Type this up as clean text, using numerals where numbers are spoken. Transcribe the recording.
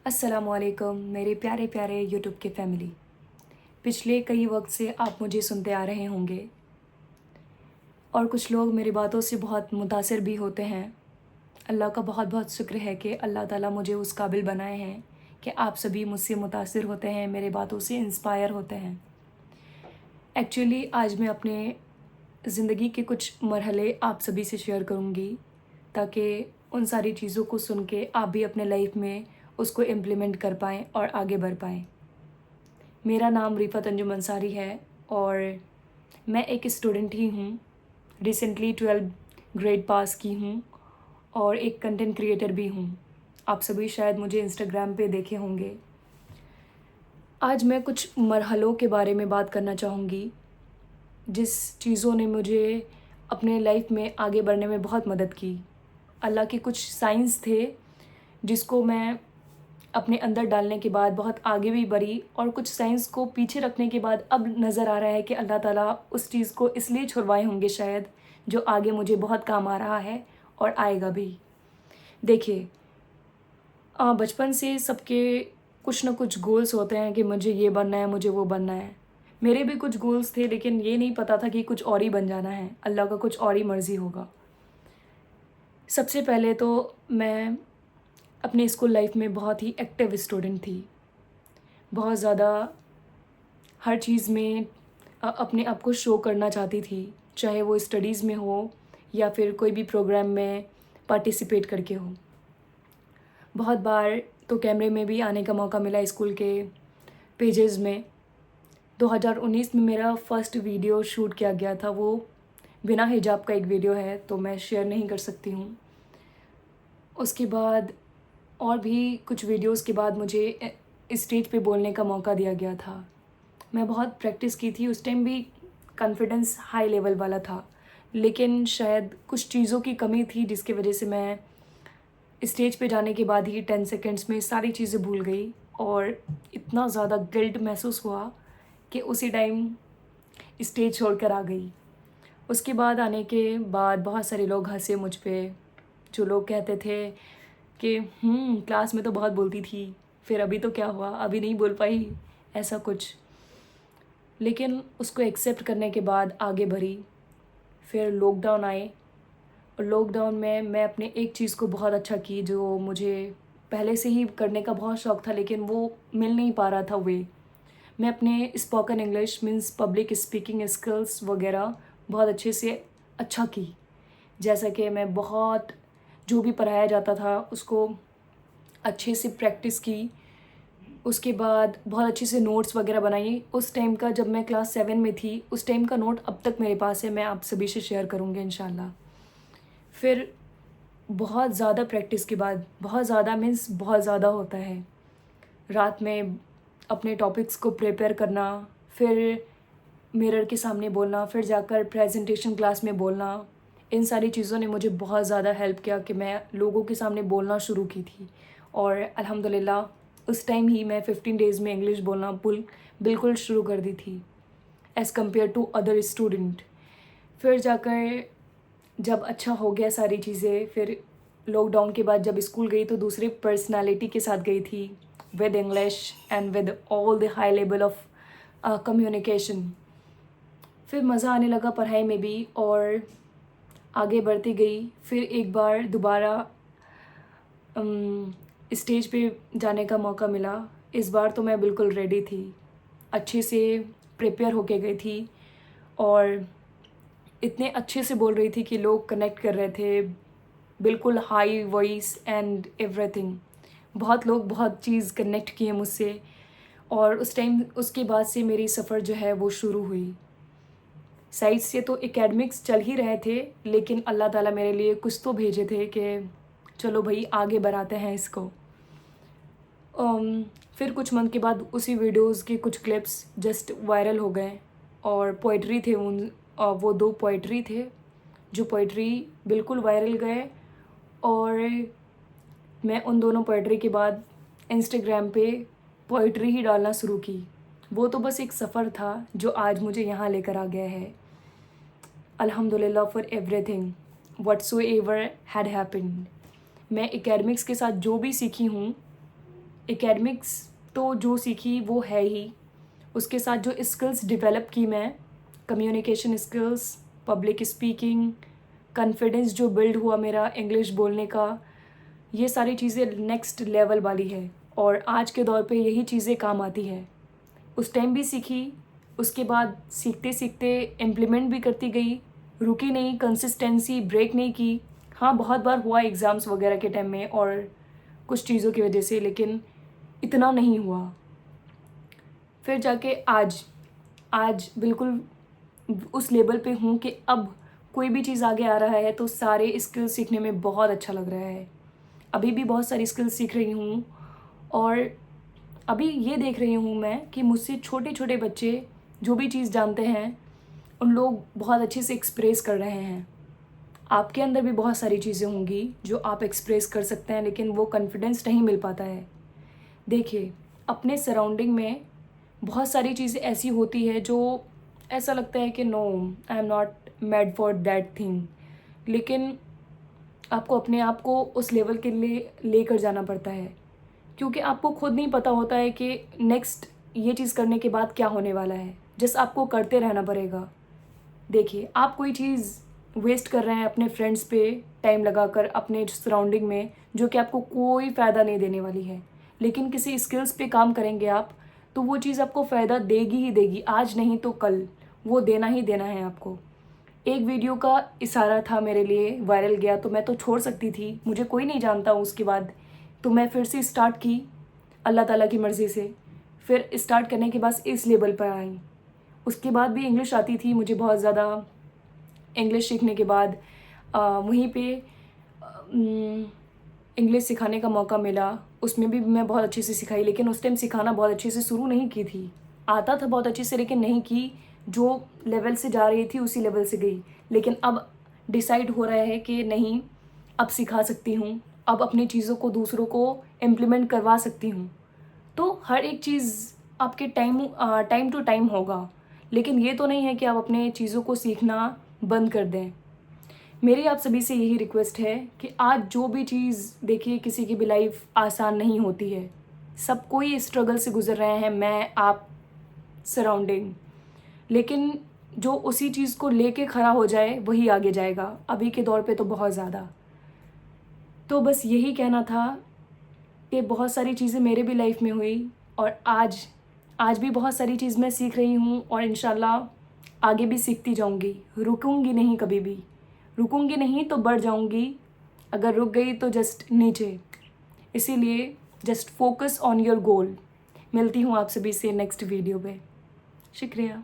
अस्सलामुअलैकुम मेरे प्यारे प्यारे यूट्यूब के फैमिली। पिछले कई वक्त से आप मुझे सुनते आ रहे होंगे और कुछ लोग मेरी बातों से बहुत मुतासिर भी होते हैं। अल्लाह का बहुत बहुत शुक्र है कि अल्लाह ताला मुझे उस काबिल बनाए हैं कि आप सभी मुझसे मुतासिर होते हैं, मेरे बातों से इंस्पायर होते हैं। एक्चुअली आज मैं अपने ज़िंदगी के कुछ मरहले आप सभी से शेयर करूँगी ताकि उन सारी चीज़ों को सुन के आप भी अपने लाइफ में उसको इम्प्लीमेंट कर पाएँ और आगे बढ़ पाएँ। मेरा नाम रिफ़त अंजुम अंसारी है और मैं एक स्टूडेंट ही हूँ। रिसेंटली 12th ग्रेड पास की हूँ और एक कंटेंट क्रिएटर भी हूँ। आप सभी शायद मुझे इंस्टाग्राम पे देखे होंगे। आज मैं कुछ मरहलों के बारे में बात करना चाहूँगी, जिस चीज़ों ने मुझे अपने लाइफ में आगे बढ़ने में बहुत मदद की। अल्लाह के कुछ साइंस थे जिसको मैं अपने अंदर डालने के बाद बहुत आगे भी बढ़ी और कुछ साइंस को पीछे रखने के बाद अब नज़र आ रहा है कि अल्लाह ताला उस चीज़ को इसलिए छुड़वाए होंगे शायद, जो आगे मुझे बहुत काम आ रहा है और आएगा भी। देखिए, बचपन से सबके कुछ ना कुछ गोल्स होते हैं कि मुझे ये बनना है, मुझे वो बनना है। मेरे भी कुछ गोल्स थे लेकिन ये नहीं पता था कि कुछ और ही बन जाना है, अल्लाह का कुछ और ही मर्ज़ी होगा। सबसे पहले तो मैं अपने स्कूल लाइफ में बहुत ही एक्टिव स्टूडेंट थी। बहुत ज़्यादा हर चीज़ में अपने आप को शो करना चाहती थी, चाहे वो स्टडीज़ में हो या फिर कोई भी प्रोग्राम में पार्टिसिपेट करके हो। बहुत बार तो कैमरे में भी आने का मौका मिला स्कूल के पेजेज़ में। 2019 में मेरा फर्स्ट वीडियो शूट किया गया था, वो बिना हिजाब का एक वीडियो है, तो मैं शेयर नहीं कर सकती हूँ। उसके बाद और भी कुछ वीडियोज़ के बाद मुझे स्टेज पे बोलने का मौका दिया गया था। मैं बहुत प्रैक्टिस की थी, उस टाइम भी कॉन्फिडेंस हाई लेवल वाला था, लेकिन शायद कुछ चीज़ों की कमी थी जिसकी वजह से मैं स्टेज पे जाने के बाद ही 10 सेकंड्स में सारी चीज़ें भूल गई और इतना ज़्यादा गिल्ट महसूस हुआ कि उसी टाइम स्टेज छोड़कर आ गई। उसके बाद आने के बाद बहुत सारे लोग हँसे मुझ पे, जो लोग कहते थे कि क्लास में तो बहुत बोलती थी, फिर अभी तो क्या हुआ, अभी नहीं बोल पाई, ऐसा कुछ। लेकिन उसको एक्सेप्ट करने के बाद आगे बढ़ी। फिर लॉकडाउन आए और लॉकडाउन में मैं अपने एक चीज़ को बहुत अच्छा की, जो मुझे पहले से ही करने का बहुत शौक़ था लेकिन वो मिल नहीं पा रहा था वे। मैं अपने spoken English means public speaking skills वगैरह बहुत अच्छे से अच्छा की। जैसा कि मैं बहुत जो भी पढ़ाया जाता था उसको अच्छे से प्रैक्टिस की। उसके बाद बहुत अच्छे से नोट्स वगैरह बनाई। उस टाइम का जब मैं क्लास 7 में थी, उस टाइम का नोट अब तक मेरे पास है, मैं आप सभी से शेयर करूँगी इंशाल्लाह। फिर बहुत ज़्यादा प्रैक्टिस के बाद, बहुत ज़्यादा मीन्स बहुत ज़्यादा होता है, रात में अपने टॉपिक्स को प्रिपेयर करना, फिर मिरर के सामने बोलना, फिर जाकर प्रेजेंटेशन क्लास में बोलना। इन सारी चीज़ों ने मुझे बहुत ज़्यादा हेल्प किया कि मैं लोगों के सामने बोलना शुरू की थी और अल्हम्दुलिल्लाह उस टाइम ही मैं 15 डेज़ में इंग्लिश बोलना बिल्कुल शुरू कर दी थी as compare to other student. फिर जाकर जब अच्छा हो गया सारी चीज़ें, फिर लॉकडाउन के बाद जब स्कूल गई तो दूसरे पर्सनालिटी के साथ गई थी, with English and with all the high level of communication. फिर मज़ा आने लगा पढ़ाई में भी और आगे बढ़ती गई। फिर एक बार दोबारा स्टेज पे जाने का मौका मिला। इस बार तो मैं बिल्कुल रेडी थी, अच्छे से प्रिपेयर होके गई थी और इतने अच्छे से बोल रही थी कि लोग कनेक्ट कर रहे थे, बिल्कुल हाई वॉइस एंड एवरीथिंग। बहुत लोग बहुत चीज़ कनेक्ट किए मुझसे और उस टाइम उसके बाद से मेरी सफ़र जो है वो शुरू हुई। साइड से तो एकेडमिक्स चल ही रहे थे लेकिन अल्लाह ताला मेरे लिए कुछ तो भेजे थे कि चलो भाई आगे बढ़ाते हैं इसको। फिर कुछ मंथ के बाद उसी वीडियोज़ के कुछ क्लिप्स जस्ट वायरल हो गए और पोइट्री थे वो 2 पोइट्री थे जो पोइट्री बिल्कुल वायरल गए और मैं उन दोनों पोइट्री के बाद इंस्टाग्राम पे पोइट्री ही डालना शुरू की। वो तो बस एक सफ़र था जो आज मुझे यहाँ लेकर आ गया है। अल्हम्दुलिल्लाह for everything whatsoever had happened. मैं एकेडमिक्स के साथ जो भी सीखी हूँ एकेडमिक्स तो जो सीखी वो है ही, उसके साथ जो स्किल्स डेवलप की मैं, communication skills, public speaking, confidence जो बिल्ड हुआ मेरा इंग्लिश बोलने का, ये सारी चीज़ें नेक्स्ट लेवल वाली है और आज के दौर पे यही चीज़ें काम आती है। उस टाइम भी सीखी, उसके बाद सीखते सीखते इम्प्लीमेंट भी करती गई, रुकी नहीं, कंसिस्टेंसी ब्रेक नहीं की। हाँ, बहुत बार हुआ एग्ज़ाम्स वगैरह के टाइम में और कुछ चीज़ों की वजह से, लेकिन इतना नहीं हुआ। फिर जाके आज बिल्कुल उस लेवल पे हूँ कि अब कोई भी चीज़ आगे आ रहा है तो सारे स्किल सीखने में बहुत अच्छा लग रहा है। अभी भी बहुत सारी स्किल्स सीख रही हूँ और अभी ये देख रही हूँ मैं कि मुझसे छोटे छोटे बच्चे जो भी चीज़ जानते हैं उन लोग बहुत अच्छे से एक्सप्रेस कर रहे हैं। आपके अंदर भी बहुत सारी चीज़ें होंगी जो आप एक्सप्रेस कर सकते हैं, लेकिन वो कॉन्फिडेंस नहीं मिल पाता है। देखिए, अपने सराउंडिंग में बहुत सारी चीज़ें ऐसी होती है जो ऐसा लगता है कि no, I am not made for that thing, लेकिन आपको अपने आप को उस लेवल के लिए लेकर जाना पड़ता है, क्योंकि आपको खुद नहीं पता होता है कि नेक्स्ट ये चीज़ करने के बाद क्या होने वाला है। जस्ट आपको करते रहना पड़ेगा। देखिए, आप कोई चीज़ वेस्ट कर रहे हैं अपने फ्रेंड्स पे टाइम लगाकर अपने सराउंडिंग में, जो कि आपको कोई फ़ायदा नहीं देने वाली है, लेकिन किसी स्किल्स पे काम करेंगे आप तो वो चीज़ आपको फ़ायदा देगी ही देगी, आज नहीं तो कल वो देना ही देना है आपको। एक वीडियो का इशारा था मेरे लिए, वायरल गया तो मैं तो छोड़ सकती थी, मुझे कोई नहीं जानता उसके बाद, तो मैं फिर से स्टार्ट की अल्लाह ताला की मर्ज़ी से। फिर स्टार्ट करने के बाद इस लेवल पर आई। उसके बाद भी इंग्लिश आती थी मुझे बहुत ज़्यादा। इंग्लिश सीखने के बाद वहीं पे इंग्लिश सिखाने का मौका मिला, उसमें भी मैं बहुत अच्छे से सिखाई, लेकिन उस टाइम सिखाना बहुत अच्छे से शुरू नहीं की थी। आता था बहुत अच्छे से लेकिन नहीं की, जो लेवल से जा रही थी उसी लेवल से गई। लेकिन अब डिसाइड हो रहा है कि नहीं, अब सिखा सकती हूँ, अब अपनी चीज़ों को दूसरों को इम्प्लीमेंट करवा सकती हूँ। तो हर एक चीज़ आपके टाइम टू टाइम होगा, लेकिन ये तो नहीं है कि आप अपने चीज़ों को सीखना बंद कर दें। मेरी आप सभी से यही रिक्वेस्ट है कि आज जो भी चीज़ देखिए, किसी की भी लाइफ आसान नहीं होती है, सब कोई स्ट्रगल से गुजर रहे हैं, मैं आप सराउंडिंग, लेकिन जो उसी चीज़ को लेके खड़ा हो जाए वही आगे जाएगा, अभी के दौर पे तो बहुत ज़्यादा। तो बस यही कहना था कि बहुत सारी चीज़ें मेरे भी लाइफ में हुई और आज भी बहुत सारी चीज़ मैं सीख रही हूँ और इंशाल्लाह आगे भी सीखती जाऊँगी, रुकूंगी नहीं कभी भी, रुकूंगी नहीं तो बढ़ जाऊँगी, अगर रुक गई तो जस्ट नीचे। इसीलिए just focus on your goal. मिलती हूँ आप सभी से नेक्स्ट वीडियो पे। शुक्रिया।